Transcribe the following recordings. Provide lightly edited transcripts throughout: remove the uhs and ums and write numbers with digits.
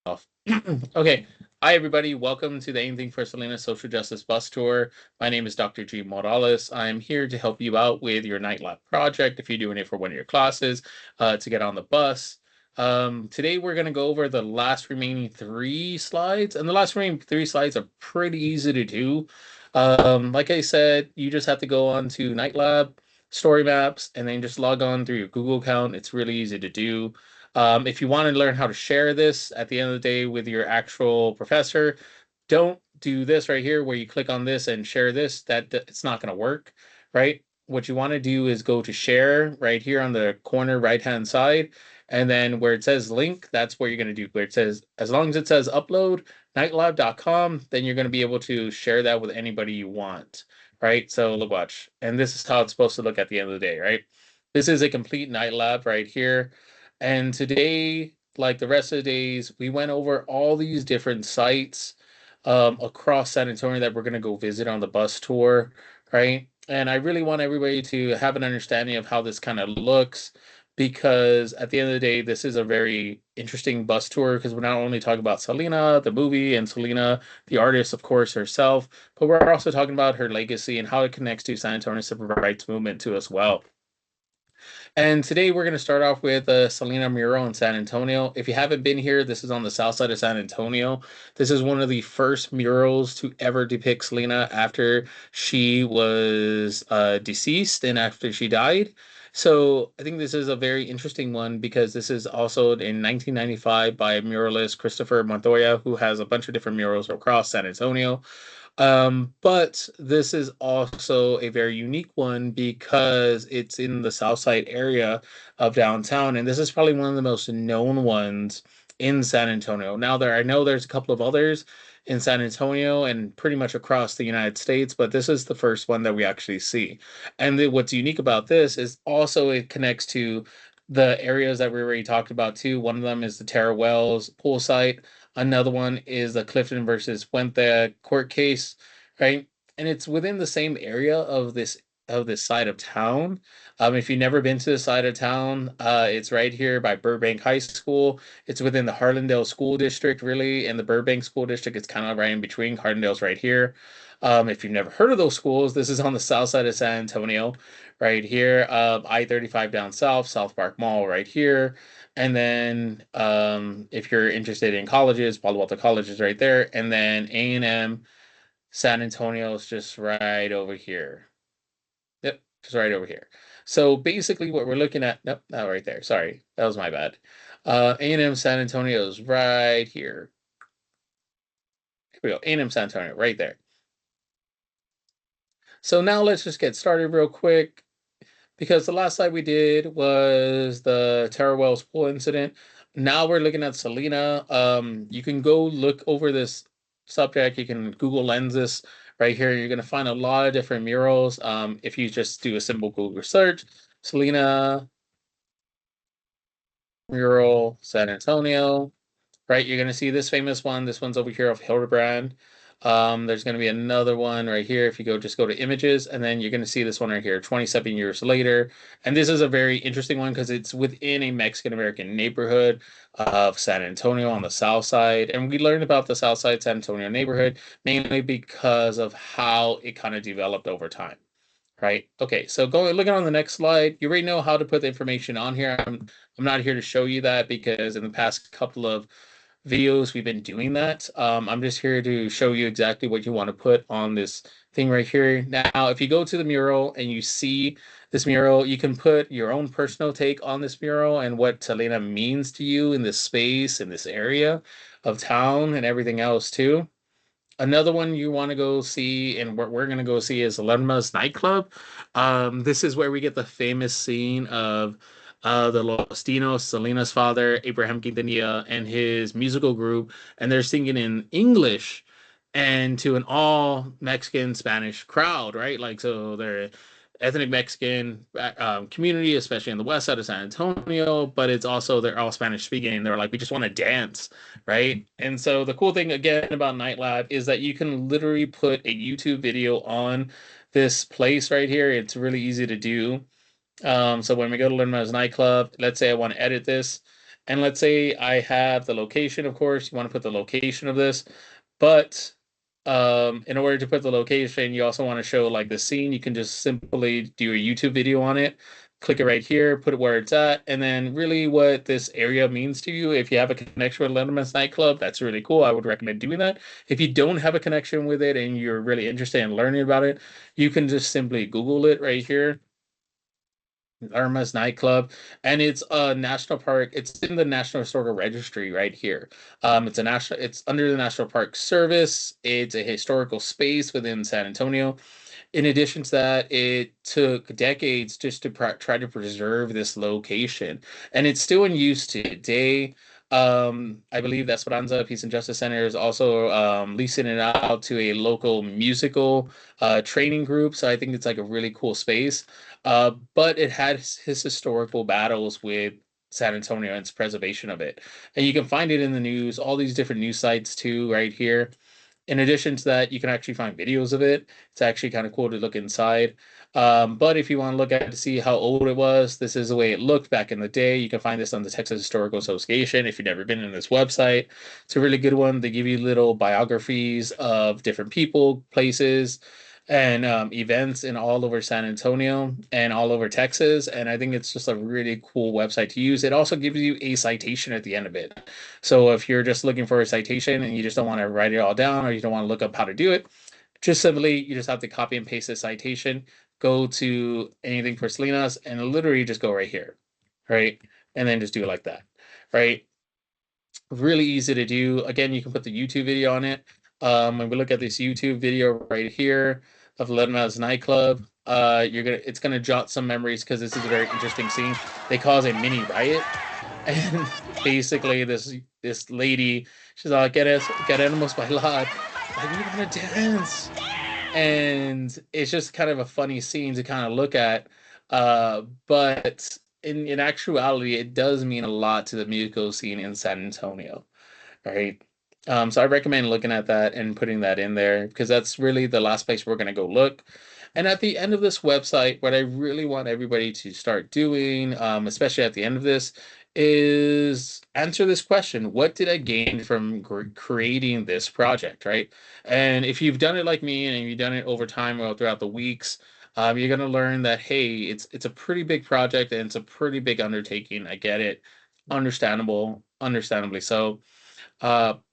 off. Okay. Hi, everybody. Welcome to the Anything for Selena Social Justice Bus Tour. My name is Dr. G. Morales. I'm here to help you out with your night lab project if you're doing it for one of your classes to get on the bus. Today, we're going to go over the last remaining three slides, and the last remaining three slides are pretty easy to do. Like I said, you just have to go on to Night Lab, Story Maps, and then just log on through your Google account. It's really easy to do. If you want to learn how to share this at the end of the day with your actual professor, don't do this right here where you click on this and share this. It's not going to work, right? What you want to do is go to share right here on the corner right hand side. And then where it says link, that's where you're going to do where it says, as long as it says upload nightlab.com, then you're going to be able to share that with anybody you want, right? So look, watch. And this is how it's supposed to look at the end of the day, right? This is a complete night lab right here. And today, like the rest of the days, we went over all these different sites across San Antonio that we're going to go visit on the bus tour, right? And I really want everybody to have an understanding of how this kind of looks because at the end of the day, this is a very interesting bus tour because we're not only talking about Selena, the movie, and Selena, the artist, of course, herself, but we're also talking about her legacy and how it connects to San Antonio civil rights movement too as well. And today we're going to start off with a Selena mural in San Antonio. If you haven't been here, this is on the south side of San Antonio. This is one of the first murals to ever depict Selena after she was deceased and after she died. So I think this is a very interesting one because this is also in 1995 by muralist Christopher Montoya, who has a bunch of different murals across San Antonio. But this is also a very unique one because it's in the South Side area of downtown, and this is probably one of the most known ones in San Antonio. Now, I know there's a couple of others in San Antonio and pretty much across the United States, but this is the first one that we actually see. And what's unique about this is also it connects to the areas that we already talked about too. One of them is the Terra Wells pool site. Another one is the Clifton versus Fuente court case, right? And it's within the same area of this side of town. If you've never been to the side of town, it's right here by Burbank High School. It's within the Harlandale School District, really, and the Burbank School District. It's kind of right in between. Harlandale's right here. If you've never heard of those schools, this is on the south side of San Antonio, right here. I-35 down south, South Park Mall right here. And then if you're interested in colleges, Palo Alto College is right there. And then A&M San Antonio is just right over here. Yep, just right over here. So basically what we're looking at, nope, not right there. Sorry, that was my bad. A&M San Antonio is right here. Here we go, A&M San Antonio, right there. So now let's just get started real quick because the last slide we did was the Terra Wells pool incident. Now we're looking at Selena. You can go look over this subject. You can Google Lens this right here. You're going to find a lot of different murals. If you just do a simple Google search, Selena mural San Antonio, right? You're going to see this famous one. This one's over here of Hildebrand. There's going to be another one right here. If you just go to images, and then you're going to see this one right here, 27 years later. And this is a very interesting one because it's within a Mexican American neighborhood of San Antonio on the south side. And we learned about the south side San Antonio neighborhood mainly because of how it kind of developed over time. Right. Okay. So looking on the next slide, you already know how to put the information on here. I'm not here to show you that because in the past couple of videos we've been doing that. I'm just here to show you exactly what you want to put on this thing right here. Now, if you go to the mural and you see this mural, you can put your own personal take on this mural and what Selena means to you in this space, in this area of town and everything else too. Another one you want to go see, and what we're going to go see is Lerma's nightclub. This is where we get the famous scene of the Los Dinos, Selena's father, Abraham Quintanilla, and his musical group, and they're singing in English and to an all Mexican Spanish crowd, right? Like, so they're ethnic Mexican community, especially in the west side of San Antonio, but it's also they're all Spanish speaking. They're like, we just want to dance, right? And so the cool thing again about Night Lab is that you can literally put a YouTube video on this place right here. It's really easy to do. So when we go to Learn Nightclub, let's say I want to edit this, And let's say I have the location, of course, you want to put the location of this, but in order to put the location, you also want to show like the scene. You can just simply do a YouTube video on it, click it right here, put it where it's at, and then really what this area means to you. If you have a connection with Letterman's nightclub, that's really cool. I would recommend doing that. If you don't have a connection with it and you're really interested in learning about it, you can just simply Google it right here. Irma's nightclub, and it's a national park. It's in the National Historical Registry right here. It's under the National Park Service. It's a historical space within San Antonio. In addition to that, it took decades just to try to preserve this location, and it's still in use today. I believe that Esperanza Peace and Justice Center is also leasing it out to a local musical training group. So I think it's like a really cool space. But it had his historical battles with San Antonio and its preservation of it. And you can find it in the news, all these different news sites too, right here. In addition to that, you can actually find videos of it. It's actually kind of cool to look inside. But if you want to look at it to see how old it was, this is the way it looked back in the day. You can find this on the Texas Historical Association if you've never been in this website. It's a really good one. They give you little biographies of different people, places, and events in all over San Antonio and all over Texas. And I think it's just a really cool website to use. It also gives you a citation at the end of it. So if you're just looking for a citation and you just don't want to write it all down or you don't want to look up how to do it, just simply you just have to copy and paste the citation, go to anything for Selena's, and literally just go right here, right? And then just do it like that, right? Really easy to do. Again, you can put the YouTube video on it. When we look at this YouTube video right here of Lemon's nightclub, it's gonna jot some memories because this is a very interesting scene. They cause a mini riot, and basically this lady, she's like, get animals by lot, like we want to dance, and it's just kind of a funny scene to kind of look at. But in actuality, it does mean a lot to the musical scene in San Antonio, right? So I recommend looking at that and putting that in there because that's really the last place we're going to go look. And at the end of this website, what I really want everybody to start doing, especially at the end of this, is answer this question. What did I gain from creating this project, right? And if you've done it like me and you've done it over time or throughout the weeks, you're going to learn that, hey, it's a pretty big project and it's a pretty big undertaking. I get it. Understandably so.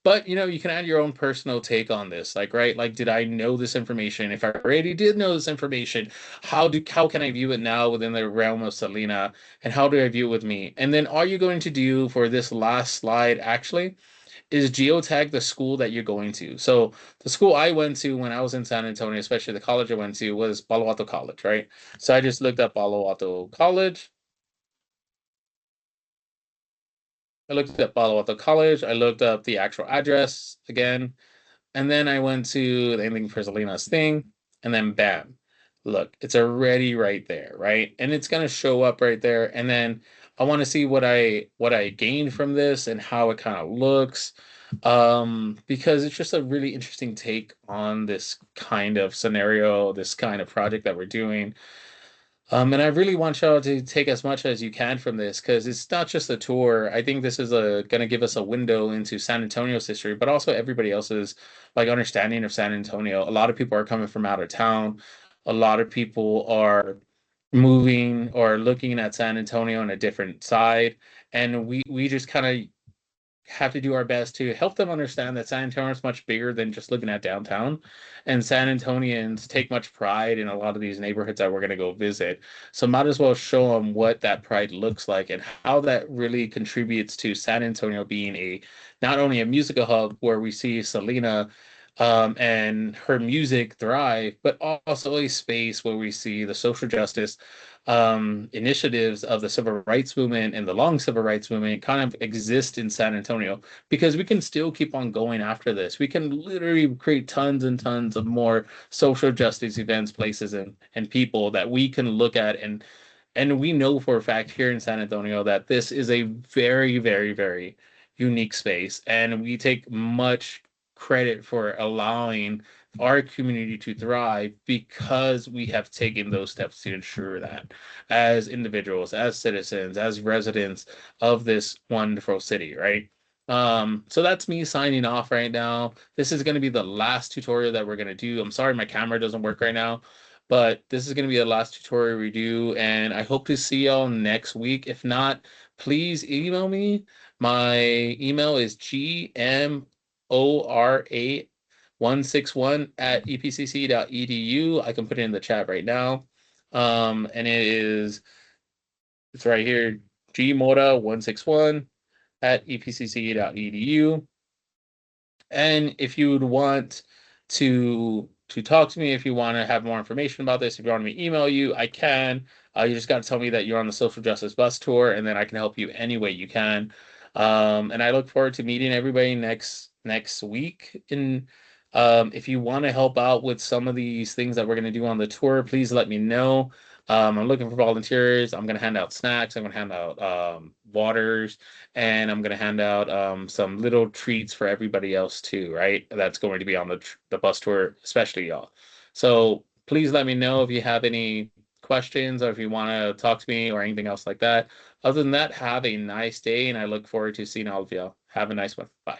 But you can add your own personal take on this. Like, right? Like, did I know this information? If I already did know this information, how can I view it now within the realm of Selena? And how do I view it with me? And then all you're going to do for this last slide actually is geotag the school that you're going to. So the school I went to when I was in San Antonio, especially the college I went to, was Palo Alto College, right? So I just looked up Palo Alto College. I looked up Palo Alto College. I looked up the actual address again. And then I went to the Ending for Selena's thing, and then bam, look, it's already right there, right? And it's gonna show up right there. And then I want to see what I gained from this and how it kind of looks. Because it's just a really interesting take on this kind of scenario, this kind of project that we're doing. And I really want y'all to take as much as you can from this because it's not just a tour. I think this is going to give us a window into San Antonio's history, but also everybody else's like understanding of San Antonio. A lot of people are coming from out of town. A lot of people are moving or looking at San Antonio on a different side, and we just kind of have to do our best to help them understand that San Antonio is much bigger than just looking at downtown. And San Antonians take much pride in a lot of these neighborhoods that we're going to go visit. So might as well show them what that pride looks like and how that really contributes to San Antonio being a not only a musical hub where we see Selena and her music thrive, but also a space where we see the social justice initiatives of the civil rights movement and the long civil rights movement kind of exist in San Antonio because we can still keep on going after this. We can literally create tons and tons of more social justice events, places, and people that we can look at and we know for a fact here in San Antonio that this is a very, very, very unique space, and we take much credit for allowing our community to thrive because we have taken those steps to ensure that as individuals, as citizens, as residents of this wonderful city, right? So that's me signing off right now. This is going to be the last tutorial that we're going to do. I'm sorry my camera doesn't work right now, but this is going to be the last tutorial we do, and I hope to see y'all next week. If not, please email me. My email is gmora161 at epcc.edu. I can put it in the chat right now. And it's right here, gmora161 at epcc.edu. And if you would want to talk to me, if you want to have more information about this, if you want me to email you, I can. You just got to tell me that you're on the social justice bus tour, and then I can help you any way you can. And I look forward to meeting everybody next week. And if you want to help out with some of these things that we're going to do on the tour, please let me know. I'm looking for volunteers. I'm going to hand out snacks. I'm going to hand out waters, and I'm going to hand out some little treats for everybody else too, right? That's going to be on the bus tour, especially y'all. So please let me know if you have any questions or if you want to talk to me or anything else like that. Other than that, have a nice day, and I look forward to seeing all of y'all. Have a nice one. Bye.